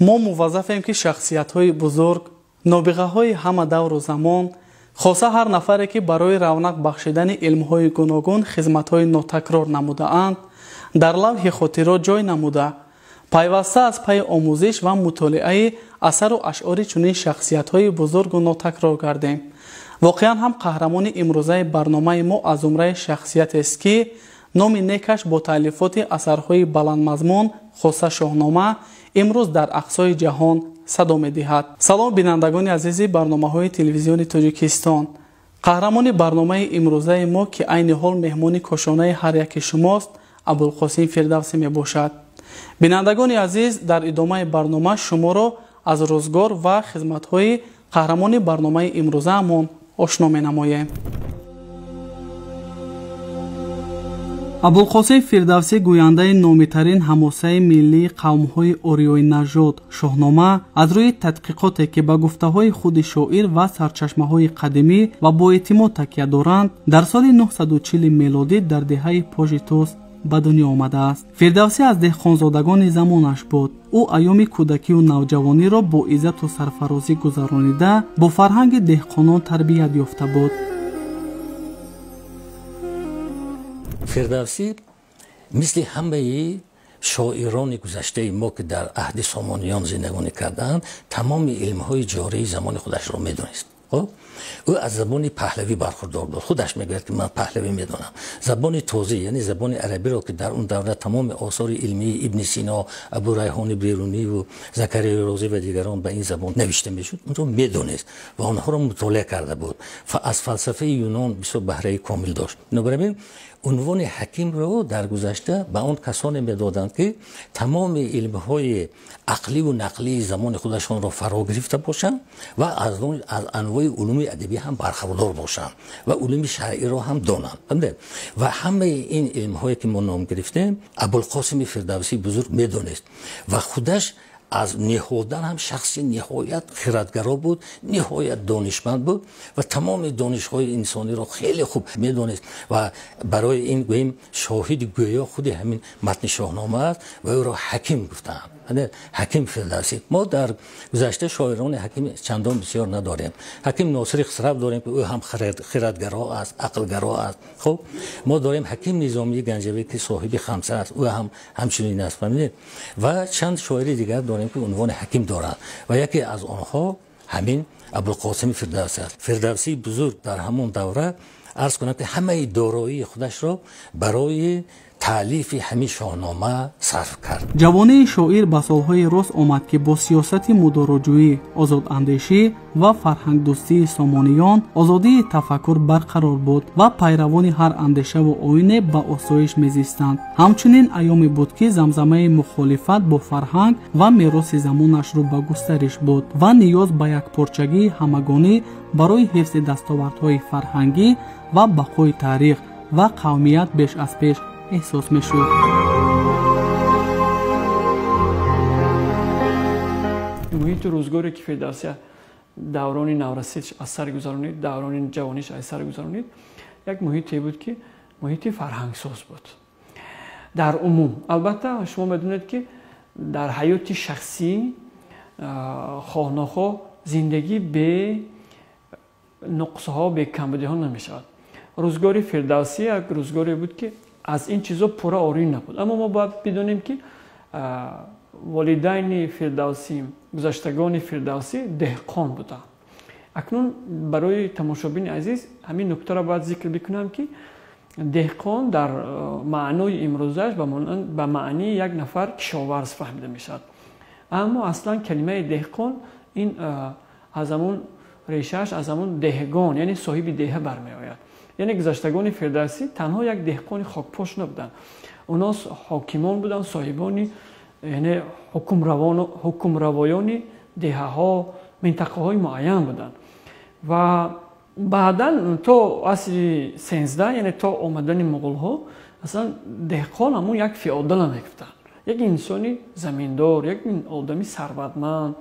мо муваззафем ки шахсиятҳои бузург, нобиғаҳои ҳама давру замон, хоса ҳар нафаре ки барои равнақ бахшидани илмҳои гуногун хизматҳои нотакрор намудаанд, дар лавҳи хотирот ҷой намуда, пайваста аз пайи омӯзиш ва мутолиаи асару ашъори чунин шахсиятҳои бузургу нотакрор гардем. воқеан ҳам қаҳрамони имрӯзаи барномаи мо аз умраи шахсиятест ки номи некаш бо таълифоти асарҳои баландмазмун хоса шоҳнома имрӯз дар ақсои ҷаҳон садо медиҳад. салом бинандагони азизи барномаҳои телевизиони Тоҷикистон. қаҳрамони барномаи имрӯзаи мо ки айни ҳол меҳмони кошонаи ҳар яки шумост Абулқосим Фирдавсӣ мебошад. бинандагони азиз, дар идомаи барнома шуморо аз рӯзгор ва хизматҳои қаҳрамони барномаи имрӯзаамон ошно менамоем. Абулқосим Фирдавсӣ гӯяндаи номитарин ҳамосаи миллии қавмҳои ориёи наჟод шоҳнома аз рӯи тадқиқоте ки ба гуфтаҳои худи шоир ва сарчашмаҳои қадимӣ ва боэътимод такя доранд, дар соли 940 мелодӣ дар деҳаи Пожитос ба дунё омадааст. Фирдавсӣ аз деҳқонзодагони замонаш буд. ӯ айёми кӯдакию навҷавониро бо иззату сарфарозӣ гузаронида, бо фарҳанги деҳқонон тарбият ёфта буд. фирдавсӣ мисли ҳамаи шоирони гузаштаи мо ки дар аҳди сомониён зиндагонӣ кардаанд, тамоми илмҳои ҷории замони худашро медонист. ӯ аз забони паҳлавӣ бархурдор буд. худаш мегӯяд ки ман паҳлавӣ медонам. забони тозӣ, яъне забони арабиро ки дар он давра тамоми осори илмии ибни Сино, Абу Райҳони Беруниву Закарияи Розӣ ва дигарон ба ин забон навишта мешуд, онро медонист ва онҳоро мутолиа карда буд. аз фалсафаи юнон бисёр баҳраи комил дошт. бинобар ин унвони ҳакимро дар гузашта ба он касоне медоданд ки тамоми илмҳои ақливу нақлии замони худашонро фаро гирифта бошанд ва аз анвои улуми адабӣ ҳам бархаврдор бошанд ва улуми шаръиро ҳам донанд. ва ҳамаи ин илмҳое ки мо ном гирифтем Абулқосими Фирдавсӣ бузург медонист ва худаш аз ниҳодан ҳам шахси ниҳоят хиратгаро буд, ниҳоят донишманд буд ва тамоми донишҳои инсониро хеле хуб медонист ва барои ин гӯем шоҳиди гӯё худи ҳамин матни шоҳнома аст ва ӯро ҳаким гуфтаанд. ҳаким Фирдавсӣ. мо дар гузашта шоирони ҳаким чандон бисёр надорем. ҳаким Носири Хисрав дорем ки ӯ ҳам хиратгаро аст, ақлгаро аст. хуб мо дорем ҳаким Низомии Ганҷавӣ ки соҳиби Хамса аст, ӯ ҳам ҳамчунин аст. фаҳмидед? ва чанд шоири дигар дорем ки унвони ҳаким доранд ва яке аз онҳо ҳамин Абулқосими Фирдавсӣ аст. Фирдавсӣ бузург дар ҳамон давра арз кунам ки ҳамаи дороии худашро барои таълифи ҳамин шоҳнома сарф кард. ҷавонии шоир ба солҳои рост омад ки бо сиёсати мудороҷӯӣ, озодандешӣ ва фарҳангдӯстии сомониён озодии тафаккур барқарор буд ва пайравони ҳар андешаву оине ба осоиш мезистанд. ҳамчунин айёме буд ки замзамаи мухолифат бо фарҳанг ва мероси замонаш рӯ ба густариш буд ва ниёз ба якпорчагии ҳамагонӣ барои ҳифзи дастовардҳои фарҳангӣ ва бақои таърих ва қавмият беш аз пеш احساس میشود. محیط روزگاری که فردوسی دوران نورسیش از سر گذرانید، دوران جوانیش از سر گذرانید، یک محیطی بود که محیط فرهنگساز بود. در عموم البته شما بدونید که در حیات شخصی خواه زندگی به نقصها به کمبودی ها نمیشود. روزگار فردوسی یک روزگاری بود که از این چیزا پورا آری نبود. اما ما باید بدونیم که والدین فردوسی، گذشتگان فردوسی دهقان بودند. اکنون برای تماشابین عزیز همین نکته را باید ذکر بکنم که دهقان در معنای امروزش به معنی یک نفر کشاورز فهمیده می شود. اما اصلا کلمه دهقان این از همون ریشهش از همون دهگان یعنی صاحب دهه برمی آید. یعنی گذشتگان فردوسی تنها یک دهقان خاکپاش نبودند. اونا حاکمان بودند، صاحبانی یعنی حکم روایان دهه ها، منطقه های معین بودند. و بعدا تا عصر 13 یعنی تا آمدن مغول ها اصلا دهقان همون یک فئودال میگفتند. یک انسانی زمیندار، یک آدمی ثروتمند،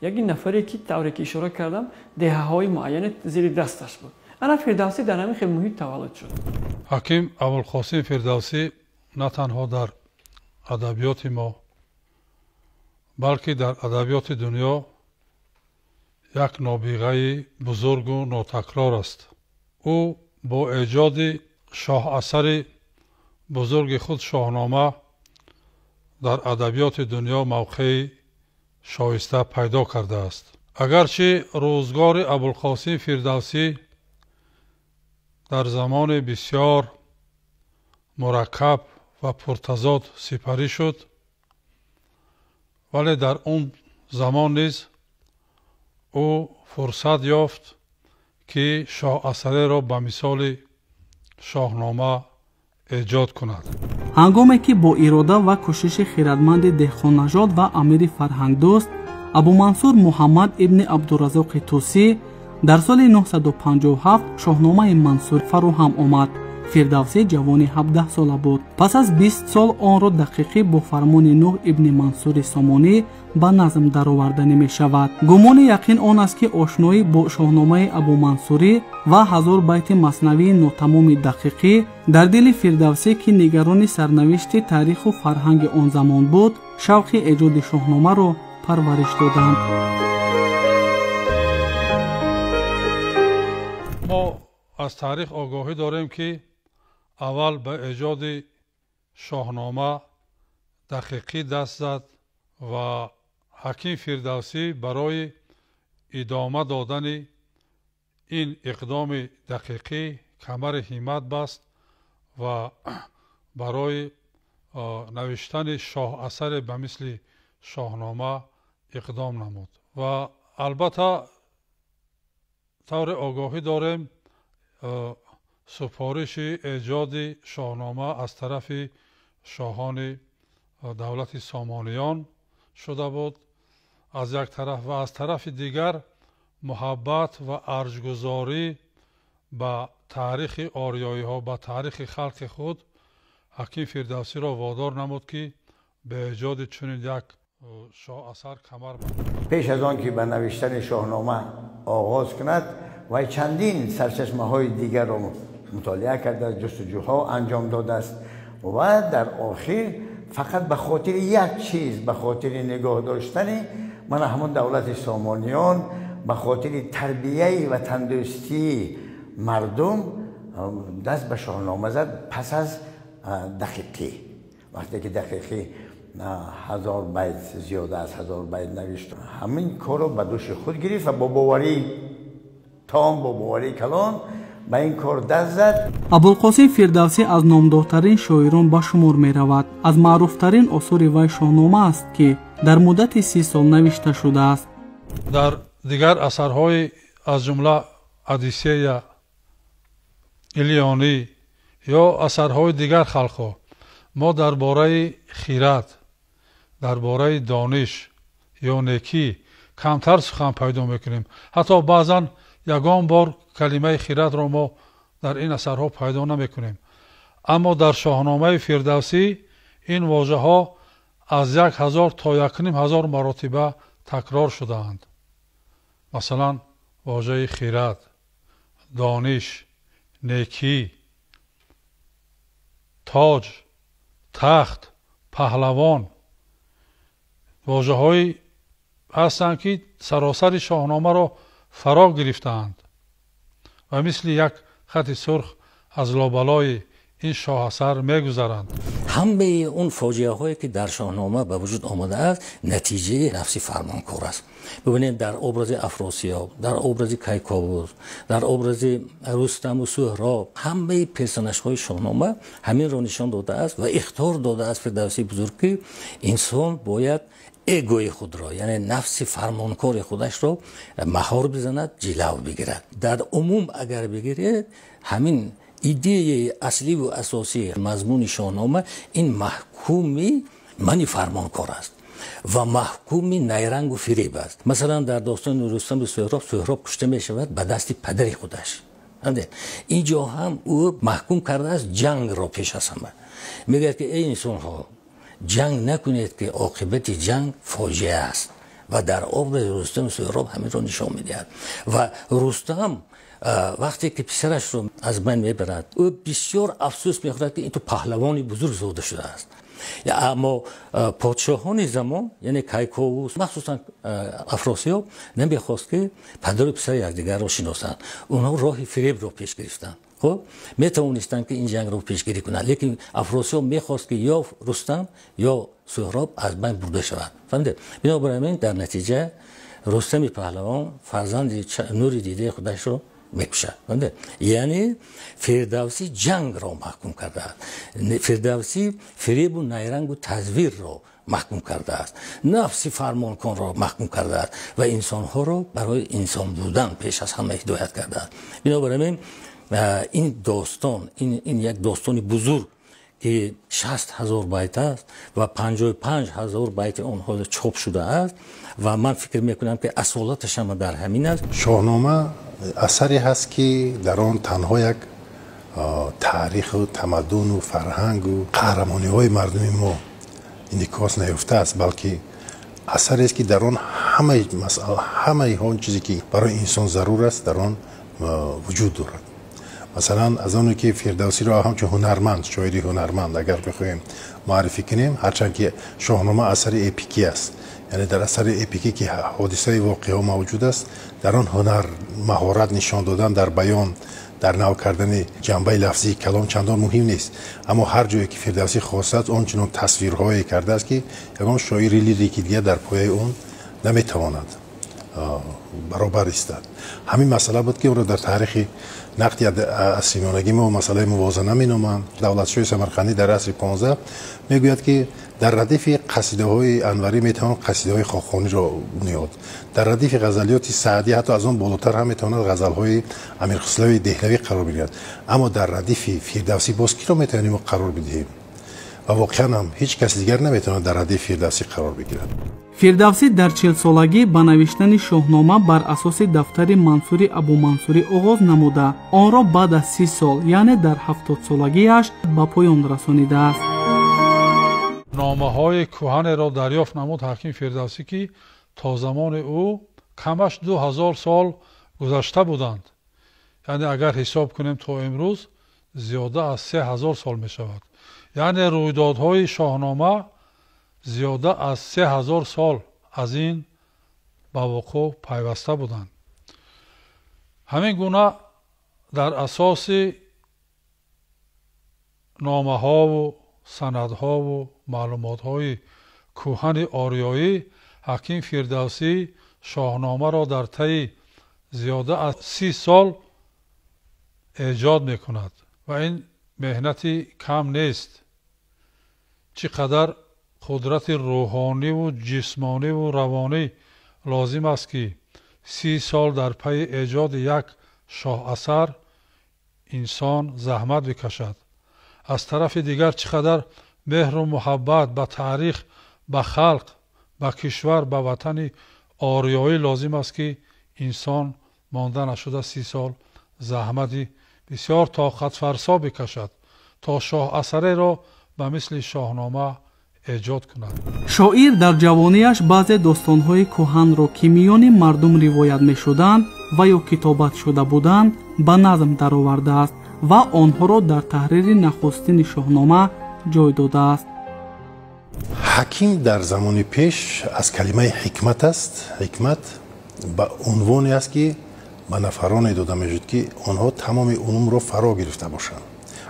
یک نفری که طوری که اشاره کردم دهه های معین زیر دستش بود. انا فردوسی در همین خیلی محیط تولد شد. حکیم ابوالقاسم فردوسی نه تنها در ادبیات ما балки дар адабиёти дунё як нобиғаи бузургу нотакрор аст. ӯ бо эҷоди шоҳасари бузурги худ шоҳнома дар адабиёти дунё мавқеи шоиста пайдо кардааст. агарчи рӯзгори абулқосим фирдавсӣ дар замоне бисёр мураккаб ва пуртазод сипарӣ шуд, вале дар он замон низ ӯ фурсат ёфт ки шоҳасареро ба мисоли шоҳнома эҷод кунад. ҳангоме ки бо ирода ва кӯшиши хиратманди деҳқоннажод ва амири фарҳангдӯст абумансур муҳаммад ибни абдуразоқи тусӣ дар соли 957 шоҳномаи мансур фароҳам омад. фирдавсӣ ҷавони 17 сола буд. пас аз 20 сол онро дақиқӣ бо фармони нуҳ ибни мансури сомонӣ ба назм дароварданӣ мешавад. гумони яқин он аст ки ошноӣ бо шоҳномаи абумансурӣ ва 1000 байти маснавии нотамоми дақиқӣ дар дили фирдавсӣ ки нигарони сарнавишти таъриху фарҳанги он замон буд, шавқи эҷоди шоҳномаро парвариш доданд. мо аз таърих огоҳӣ дорем ки аввал ба эҷоди шоҳнома дақиқӣ даст зад ва ҳаким фирдавсӣ барои идома додани ин иқдоми дақиқӣ камари ҳиммат баст ва барои навиштани шоҳасаре ба мисли шоҳнома иқдом намуд. ва албатта тавре огоҳӣ дорем супориши эҷоди шоҳнома аз тарафи шоҳони давлати сомониён шуда буд аз як тараф, ва аз тарафи дигар муҳаббат ва арҷгузорӣ ба таърихи ориёиҳо, ба таърихи халқи худ ҳаким фирдавсиро водор намуд ки ба эҷоди чунин як шоҳасар камар банд. пеш аз он ки ба навиштани шоҳнома оғоз кунад вай чандин сарчашмаҳои дигарро мутолиа кардааст, ҷустуҷӯҳо анҷом додааст ва дар охир фақат ба хотири як чиз, ба хотири нигоҳ доштани мана ҳамон давлати сомониён, ба хотири тарбияи ва тандурустии мардум даст ба шоҳнома зад. пас аз дақиқӣ, вақте ки дақиқӣ 1000 байт, зиёда аз 1000 байт навишт, ҳамин корро ба дӯши худ гирифт ва бо боварии том, бо боварии калон ба ин кор даст зад. абулқосим фирдавсӣ аз номдортарин шоирон ба шумор меравад. аз маъруфтарин осори вай шоҳнома аст ки дар муддати 30 сол навишта шудааст. дар дигар асарҳои аз ҷумла одиссея, илионӣ ё асарҳои дигар халқҳо мо дар бораи хират, дар бораи дониш ё некӣ камтар сухан пайдо мекунем. ҳатто баъзан ягон бор калимаи хиратро мо дар ин асарҳо пайдо намекунем. аммо дар шоҳномаи фирдавсӣ ин воҷаҳо аз 1000 то 1500 маротиба такрор шудаанд. масалан воҷаи хират, дониш, некӣ, тоҷ, тахт, паҳлавон воҷаҳои ҳастанд ки саросари шоҳномаро фаро гирифтаанд ва мисли як хати сурх аз лобалои ин шоҳасар мегузаранд. ҳамаи он фоҷиаҳое ки дар шоҳнома ба вуҷуд омадааст натиҷаи нафси фармонкор аст. бибинед дар образи афросиёб, дар образи кайковуз, дар образи рустаму суҳроб, ҳамаи персонажҳои шоҳнома ҳаминро нишон додааст ва ихтор додааст фирдавсии бузург ки инсон бояд эгои худро, яъне нафси фармонкори худашро маҳор бизанад, ҷилав бигирад. дар умум агар бигиред, ҳамин идеяи асливу асосии мазмуни шоҳнома ин маҳкуми мани фармонкор аст ва маҳкуми найрангу фиреб аст. масалан дар достони рустаму суҳроб, суҳроб кушта мешавад ба дасти падари худаш. инҷо ҳам ӯ маҳкум кардааст ҷангро пеш аз ҳама. мегӯяд ки эй инсонҳо, ҷанг накунед ки оқибати ҷанг фоҷиа аст ва дар образи рустаму суҳроб ҳаминро нишон медиҳад. ва рустам вақте ки писарашро аз байн мебарад, ӯ бисёр афсӯс мехӯрад ки ин то паҳлавони бузург зода шудааст. اما پادشاهان زمان یعنی کیکاووس مخصوصا افراسیاب نمیخواست که پدر و پسر یکدیگر را شناسند. اونها راه فریب را پیش گرفتند. خب میتوانستند که این جنگ رو پیشگیری کنند، لیکن افراسیاب میخواست که یا رستم یا سهراب از بین برده شود. فهمیدید؟ بنابراین در نتیجه رستم پهلوان فرزند نوری دیده خودش رو میکشد. یعنی فردوسی جنگ را محکوم کرده است. فردوسی فریب و نیرنگ و تزویر را محکوم کرده است. نفس فرمانکن را محکوم کرده است و انسانها را برای انسان بودن پیش از همه هدایت کرده است. بنابراین این داستان این یک داستان بزرگ که 60,000 بیت است و 55,000 بیت آنها چاپ شده است و من فکر میکنم که اصالتش هم در همین است. شاهنامه اثری هست که در آن تنها یک تاریخ و تمدن و فرهنگ و قهرمانی های مردم ما انعکاس نیافته است، بلکه اثری است که در آن همه آن چیزی که برای انسان ضرور است در آن وجود دارد. مثلا از آنو که فردوسی را همچون هنرمند، شاعری هنرمند اگر بخوایم معرفی کنیم، هرچند که شاهنامه اثر اپیکی است، یعنی در اثر اپیکی که حادثه واقعی موجود است، در آن هنر مهارت نشان دادن در بیان، در نو کردن جنبه لفظی کلام چندان مهم نیست، اما هر جایی که فردوسی خواست آنچنان تصویرهایی کرده است که یگان شاعر لیریکی دیگر در پای اون نمیتواند برابر ایستد. همین مسئله بود که او را در تاریخ نقد اسیمیانگی ما مسئله موازنه مینامند. دولتشاه سمرقندی در عصر 15 میگوید که در ردیف قصیده های انوری میتوان قصیده های خاقانی را بنیاد، در ردیف غزلیات سعدی حتی از آن بالاتر هم میتواند غزل های امیرخسرو دهلوی قرار بگیرد، اما در ردیف فردوسی باز کی را میتوانیم قرار بدهیم؟ و واقعا هم هیچ کس دیگر نمیتواند در ردیف فردوسی قرار بگیرد. фирдавсӣ дар 40 солагӣ ба навиштани шоҳнома бар асоси дафтари мансури абумансурӣ оғоз намуда онро баъд аз 30 сол яъне дар 70 солагиаш ба поён расонидааст. номаҳои кӯҳанеро дарёфт намуд ҳаким фирдавсӣ ки то замони ӯ камаш 2000 сол гузашта буданд. яъне агар ҳисоб кунем то имрӯз зиёда аз 3000 сол мешавад. яъне рӯйдодҳои шоҳнома зиёда аз 3000 сол аз ин ба вуқӯъ пайваста буданд. ҳамин гуна дар асоси номаҳову санадҳову маълумотҳои кӯҳани ориёӣ ҳаким фирдавсӣ шоҳномаро дар таи зиёда аз 30 сол эҷод мекунад ва ин меҳнати кам нест. чӣ қадар қудрати рӯҳониву ҷисмониву равонӣ лозим аст ки 30 сол дар пайи эҷоди як шоҳасар инсон заҳмат бикашад. аз тарафи дигар чӣ қадар меҳру муҳаббат ба таърих, ба халқ, ба кишвар, ба ватани ориёӣ лозим аст ки инсон монда нашуда 30 сол заҳмати бисёр тоқатфарсо бикашад то шоҳасареро ба мисли шоҳнома эҷод кунад. шоир дар ҷавонияш баъзе достонҳои кӯҳанро ки миёни мардум ривоят мешуданд ва ё китобат шуда буданд ба назм даровардааст ва онҳоро дар таҳрири нахустини шоҳнома ҷой додааст. ҳаким дар замони пеш аз калимаи ҳикмат аст. ҳикмат ба унвоне аст ки ба нафароне дода мешуд ки онҳо тамоми улумро фаро гирифта бошанд.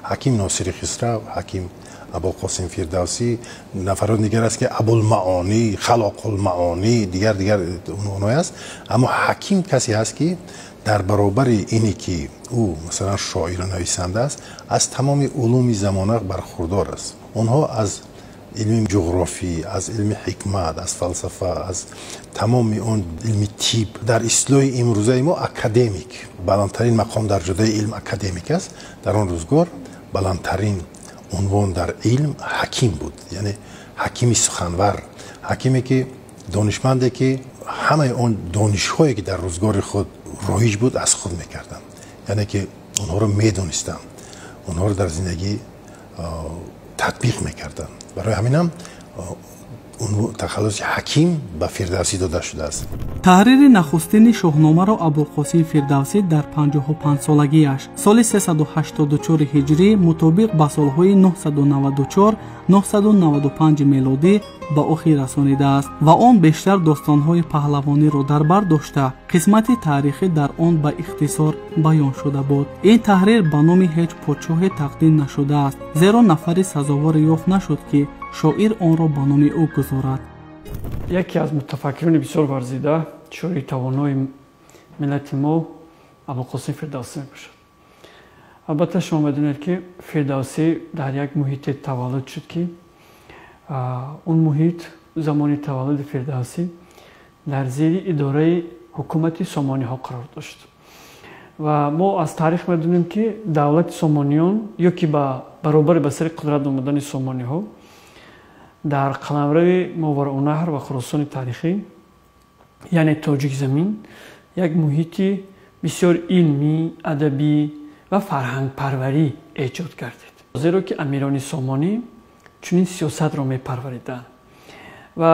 ҳаким носири хисрав, ҳаким абулқосим фирдавсӣ, нафарон дигар аст ки абулмаонӣ, халоқулмаонӣ, дигар унвонҳое аст. аммо ҳаким касе аст ки дар баробари ине ки ӯ масалан шоиру нависанда аст, аз тамоми улуми замона бархурдор аст. онҳо аз علم جغرافی، از علم حکمت، از فلسفه، از تمام اون علم تیب در اصطلاح امروزه ما اکادمیک، بلندترین مقام در جدای علم اکادمیک است. در آن روزگار بلندترین عنوان در علم حکیم بود، یعنی حکیمی سخنور، حکیمی که دانشمنده که همه اون دانش‌هایی که در روزگار خود رایج بود از خود میکردن، یعنی که اونها رو میدونستن، اونها رو در زندگی تطبیق میکردن. برای همین هم اون تخلص حکیم به فردوسی داده شده است. таҳрири нахустини шоҳномаро абулқосим фирдавсӣ дар 55 солагиаш соли 384 ҳиҷрӣ мутобиқ ба солҳои 994-995 мелодӣ ба охир расонидааст ва он бештар достонҳои паҳлавониро дар бар дошта қисмати таърихӣ дар он ба ихтисор баён шуда буд. ин таҳрир ба номи ҳеҷ подшоҳе тақдим нашудааст, зеро нафари сазоваре ёфт нашуд ки шоир онро ба номи ӯ гузорад. яке аз мутафаккирони бисёр варзида шоири тавонои миллати мо абулқосим фирдавсӣ мебошад. албатта шумо медонед ки фирдавсӣ дар як муҳите таваллуд шуд ки он муҳит замони таваллуди фирдавсӣ дар зери идораи ҳукумати сомониҳо қарор дошт ва мо аз таърих медонем ки давлати сомониён ё ки ба баробари ба сари қудрат омадани сомониҳо дар қаламрави мовароунаҳр ва хуросони таърихӣ яъне тоҷикзамин як муҳити бисёр илмӣ, адабӣ ва фарҳангпарварӣ эҷод гардид. зеро ки амирони сомонӣ чунин сиёсатро мепарвариданд ва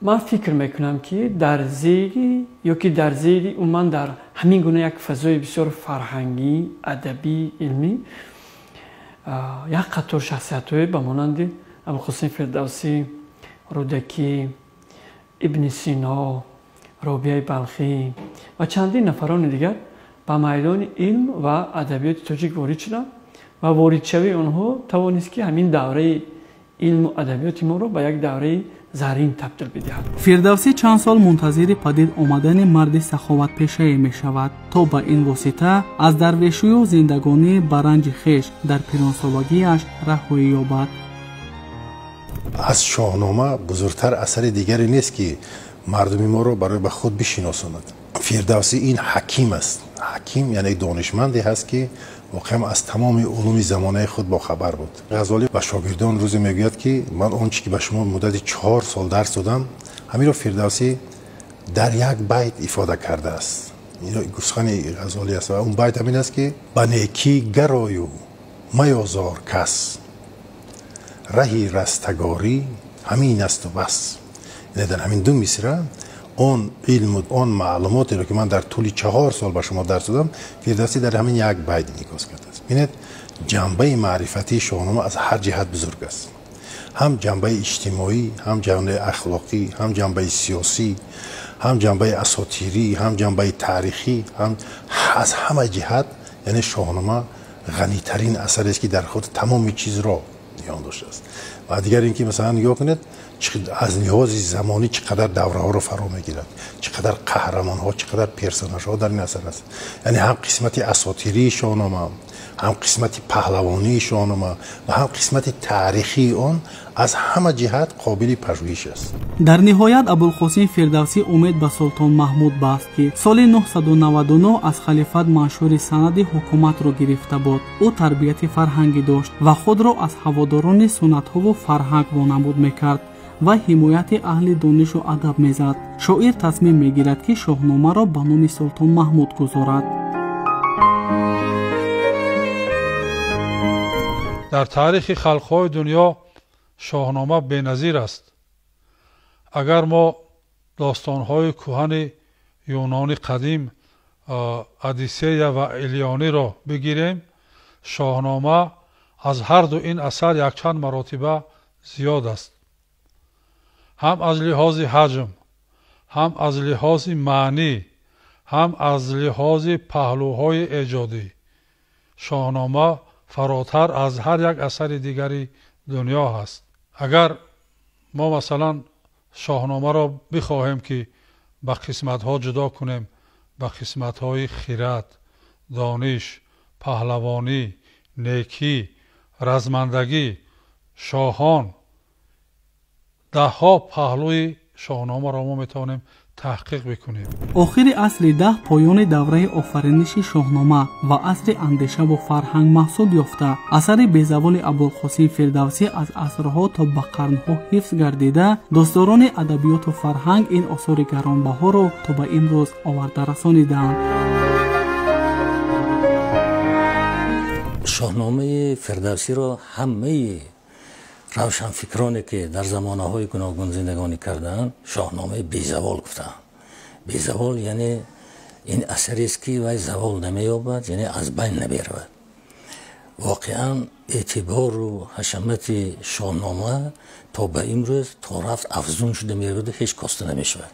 ман фикр мекунам ки дар зери ё ки дар зери умуман дар ҳамин гуна як фазои бисёр фарҳангӣ, адабӣ, илмӣ як қатор шахсиятҳое ба монанди абулқосим фирдавсӣ, рӯдакӣ, ибни сино, робияи балхӣ ва чандин нафарони дигар ба майдони илм ва адабиёти тоҷик ворид шуданд ва воридшавии онҳо тавонист ки ҳамин давраи илму адабиёти моро ба як давраи заррин табдил бидиҳад. фирдавсӣ чанд сол мунтазири падид омадани марди саховатпешае мешавад то ба ин восита аз дарвешию зиндагонии ба ранҷи хеш дар пиронсолагиаш раҳоӣ ёбад. аз шоҳнома бузургтар асари дигаре нест ки мардуми моро барои ба худ бишиносонад. фирдавсӣ ин ҳаким аст. ҳаким яъне донишманде ҳаст ки воқеан аз тамоми улуми замонаи худ бохабар буд. ғазолӣ ба шогирдон рӯзе мегӯяд ки ман он чи ки ба шумо муддати 4 сол дарс додам ҳаминро фирдавсӣ дар як байт ифода кардааст. ин сухани ғазолӣ аст ва он байт ҳамин аст ки ба некӣ гарою маёзор кас раҳи растагорӣ ҳамин асту бас. яъне дар ҳамин ду мисра он илму он маълумотеро ки ман дар тӯли 4 сол ба шумо дарс додам фирдавсӣ дар ҳамин як байт инъикос кардааст. бинед ҷанбаи маърифатии шоҳнома аз ҳар ҷиҳат бузург аст. ҳам ҷанбаи иҷтимоӣ, ҳам ҷанбаи ахлоқӣ, ҳам ҷанбаи сиёсӣ, ҳам ҷанбаи асотирӣ, ҳам ҷанбаи таърихӣ, ҳам аз ҳама ҷиҳат яъне шоҳнома ғанитарин асарест ки дар худ тамоми чизро ниҳон доштааст. ва дигар ин ки масалан нигоҳ кунед аз лиҳози замонӣ чӣ қадар давраҳоро фаро мегирад, чӣ қадар қаҳрамонҳо, чӣ қадар персонажҳо дар ин асар аст. яъне ҳам қисмати асотирии шоҳнома, ҳам қисмати паҳлавонии шоҳнома ва ҳам қисмати таърихии он аз ҳама ҷиҳат қобили пажӯҳиш аст. дар ниҳоят абулқосим фирдавсӣ умед ба султон маҳмуд баст ки соли 999 аз халифат маншури санади ҳукуматро гирифта буд. ӯ тарбияти фарҳангӣ дошт ва худро аз ҳаводорони суннатҳову фарҳанг вонамуд мекард ва ҳимояти аҳли донишу адаб мезад. шоир тасмим мегирад ки шоҳномаро ба номи султон маҳмуд гузорад. дар таърихи халқҳои дунё шоҳнома беназир аст. агар мо достонҳои кӯҳани юнони қадим одиссея ва илёниро бигирем, шоҳнома аз ҳарду ин асар якчанд маротиба зиёд аст. ҳам аз лиҳози ҳаҷм, ҳам аз лиҳози маънӣ, ҳам аз лиҳози паҳлӯҳои эҷодӣ шоҳнома фаротар аз ҳар як асари дигари дунё ҳаст. агар мо масалан шоҳномаро бихоҳем ки ба қисматҳо ҷудо кунем, ба қисматҳои хират, дониш, паҳлавонӣ, некӣ, размандагӣ, шоҳон, даҳҳо паҳлӯи шоҳномаро мо метавонем таҳқиқ бикунем. охири асри 10 поёни давраи офариниши шоҳнома ва асри андешаву фарҳанг маҳсуб ёфта асари безаволи абулқосим фирдавсӣ аз асрҳо то ба қарнҳо ҳифз гардида дӯстдорони адабиёту фарҳанг ин осори гаронбаҳоро то ба имрӯз оварда расонидаанд. шоҳномаи фирдавсиро ҳамаи روشنفکرانی که در زمانه‌های گوناگون زندگانی کردند شاهنامه بی‌زوال گفتند. بی‌زوال یعنی این اثری است که وای زوال نمی‌یابد، یعنی از بین نمی‌رود. واقعا اعتبار و حشمت شاهنامه تا به امروز تا رفت افزون شده می‌رود و هیچ کاسته نمی‌شود.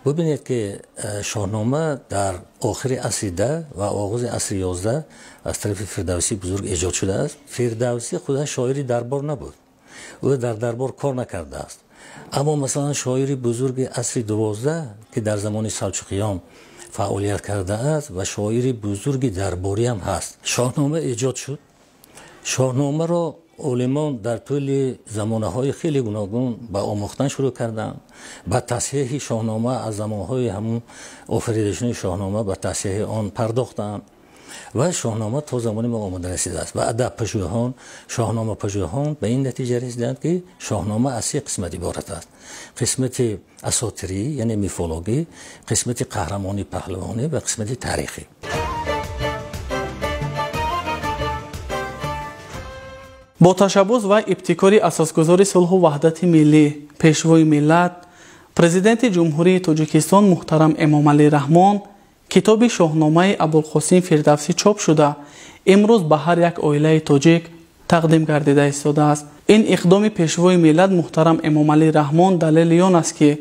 ببینید که شاهنامه در آخر عصر 10 و آغاز عصر 11 از طرف فردوسی بزرگ ایجاد شده است. فردوسی خودش شاعری دربار نبود، او در دربار کار نکرده است، اما مثلا شاعری بزرگ عصر 12 که در زمان سلجوقیان فعالیت کرده است و شاعری بزرگ درباری هم هست. شاهنامه ایجاد شد. شاهنامه را علمان در طول زمانه‌های خیلی گوناگون به آموختن شروع کردند. به تصحیح شاهنامه از زمانهای همون آفریدشون شاهنامه به تصحیح آن پرداختند و شاهنامه تا زمان ما آمده رسیده است و ادب پژوهان، شاهنامه پژوهان به این نتیجه رسیدند که شاهنامه از سه قسمت عبارت است: قسمت اساطیری یعنی میفولوژی، قسمت قهرمانی پهلوانی و قسمت تاریخی. با تشبث و ابتکار اساسگذار صلح و وحدت ملی پیشوای ملت پرزیدنت جمهوری تاجیکستان محترم امامعلی رحمان کتاب شاهنامه ابوالقاسم فردوسی چاپ شده امروز به هر یک عائله تاجیک تقدیم گردیده ایستاده است. این اقدام پیشوای ملت محترم امامعلی رحمان دلیل آن است که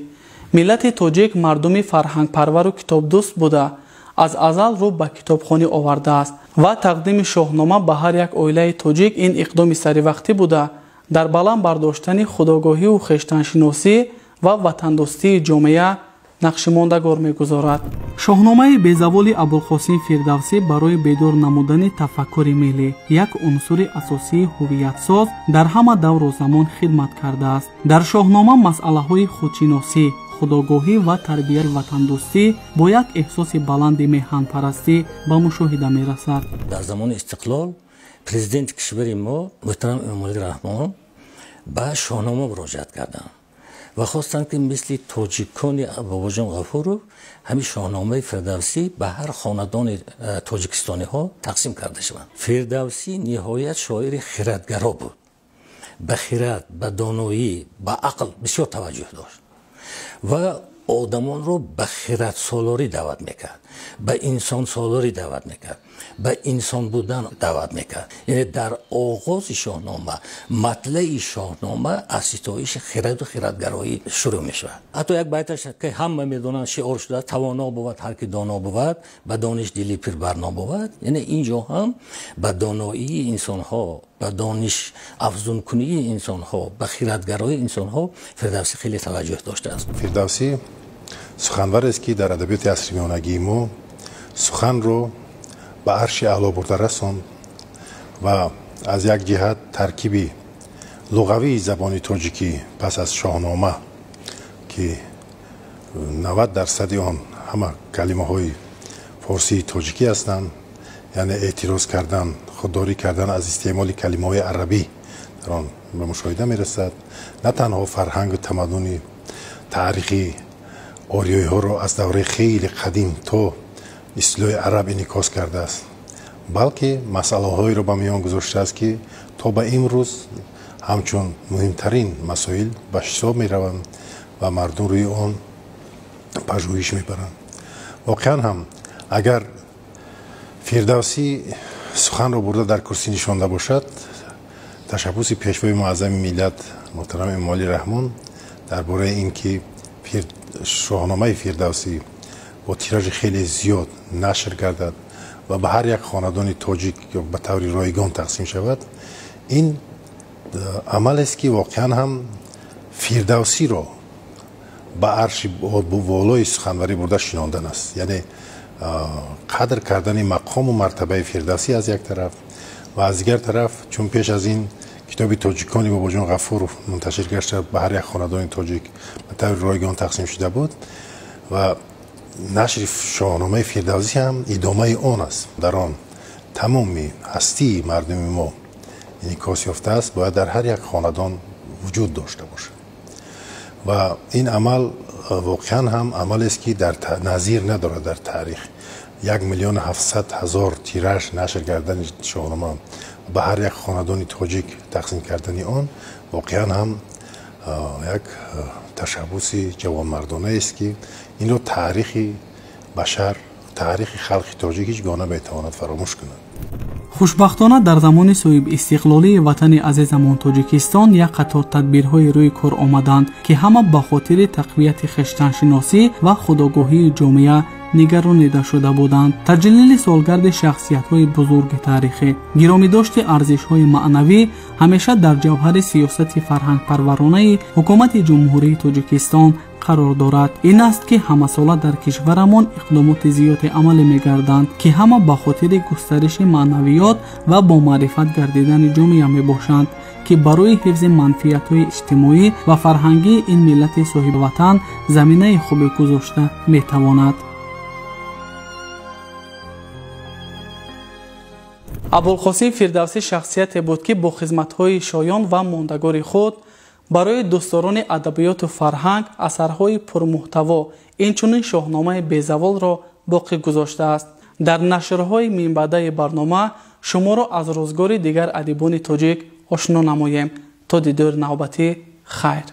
ملت تاجیک مردمی فرهنگ پرور و کتاب دوست بوده از ازل رو به کتابخانه آورده است و تقدیم شاهنامه به هر یک عائله تاجیک این اقدام سری وقتی بوده در بلند برداشتن خودآگاهی و خویشتنشناسی و وطن دوستی جامعه نقش ماندگار می‌گذارد. شاهنامه بی‌زوال ابوالقاسم فردوسی برای بیدار نمودن تفکر ملی یک عنصر اساسی هویت ساز در همه دور و زمان خدمت کرده است. در شاهنامه مسئله‌های خودشناسی، خودآگاهی و تربیت وطن دوستی با یک احساس بلند میهن پرستی به مشاهده می‌رسد. در زمان استقلال پرزیدنت کشور ما محترم امامعلی رحمان به شاهنامه مراجعت کردند و خواستند که مثل تاجیکان باباجان غفور همین شاهنامه فردوسی به هر خاندان تاجیکستانی ها تقسیم کرده شوند. فردوسی نهایت شاعر خردگرا بود. به خرد، به دانایی، به عقل بسیار توجه داشت و آدمان رو به خرد سالاری دعوت میکرد، به انسان سالاری دعوت میکرد، به انسان بودن دعوت میکرد. یعنی در آغاز شاهنامه مطلع شاهنامه از ستایش خرد و خردگرایی شروع میشود. حتی یک بیتش که همه میدونن شعار شده: توانا بود هر کی دانا بود، به دانش دلی پیر برنا بود. یعنی اینجا هم به دانایی انسان ها، به دانش افزون کنی انسان ها، به خردگرایی انسان ها فردوسی خیلی توجه داشته است. فردوسی سخنور است که در ادبیات عصری میانگی ما سخن رو به عرش اعلا برده رساند و از یک جهت ترکیبی لغوی زبان تاجیکی پس از شاهنامه که 90% آن همه کلمه های فارسی تاجیکی هستند، یعنی اعتراض کردن، خودداری کردن از استعمال کلمه های عربی در آن به مشاهده میرسد. نه تنها فرهنگ و تمدن تاریخی آریایی ها را از دوره خیلی قدیم تا اصطلاح عرب انعکاس کرده است، بلکه مسئله هایی را به میان گذاشته است که تا به امروز همچون مهمترین مسائل به حساب می روند و مردم روی آن پژوهش می برند. واقعا هم اگر فردوسی سخن را برده در کرسی نشانده باشد، تشبث پیشوای معظم ملت محترم امامعلی رحمان درباره اینکه شاهنامه فردوسی با تیراژ خیلی زیاد نشر گردد و به هر یک خاندان تاجیک به طور رایگان تقسیم شود، این عمل است که واقعا هم فردوسی را به عرش والای سخنوری برده شناندن است. یعنی قدر کردن مقام و مرتبه فردوسی از یک طرف و از دیگر طرف چون پیش از این کتاب تاجیکانی باباجان غفور منتشر گشته به هر یک خاندان تاجیک به طور رایگان تقسیم شده بود و نشر شاهنامه فردوسی هم ادامه آن است. در آن تمامی هستی مردم ما انعکاس یافته است، باید در هر یک خاندان وجود داشته باشه و این عمل واقعا هم عملی است که در نظیر ندارد در تاریخ. 1,700,000 تیراژ نشر کردن شاهنامه به هر یک خاندان تاجیک تقسیم کردن آن واقعا هم یک تشبث جوانمردانه است که این رو تاریخ بشر، تاریخ خلق تاجیک هیچ گونه بتواند فراموش کند. хушбахтона дар замони соҳибистиқлолии ватани азизамон тоҷикистон як қатор тадбирҳои рӯи кор омаданд ки ҳама ба хотири тақвияти хештаншиносӣ ва худогоҳии ҷомеа нигаронида шуда буданд. таҷлили солгарди шахсиятҳои бузурги таърихӣ, гиромидошти арзишҳои маънавӣ ҳамеша дар ҷавҳари сиёсати фарҳангпарваронаи ҳукумати ҷумҳурии тоҷикистон қарор дорад. ин аст ки ҳамасола дар кишварамон иқдомоти зиёде амалӣ мегарданд ки ҳама ба хотири густариши маънавиёт ва бо маърифат гардидани ҷомеа мебошанд ки барои ҳифзи манфиатҳои иҷтимоӣ ва фарҳангии ин миллати соҳибватан заминаи хубе гузошта метавонад. абулқосим фирдавсӣ шахсияте буд ки бо хизматҳои шоён ва мондагори худ барои дӯстдорони адабиёту фарҳанг асарҳои пурмуҳтаво инчунин шоҳномаи безаволро боқӣ гузоштааст. дар нашрҳои минбаъдаи барнома шуморо аз рӯзгори дигар адибони тоҷик ошно намоем. то дидори навбатӣ хайр.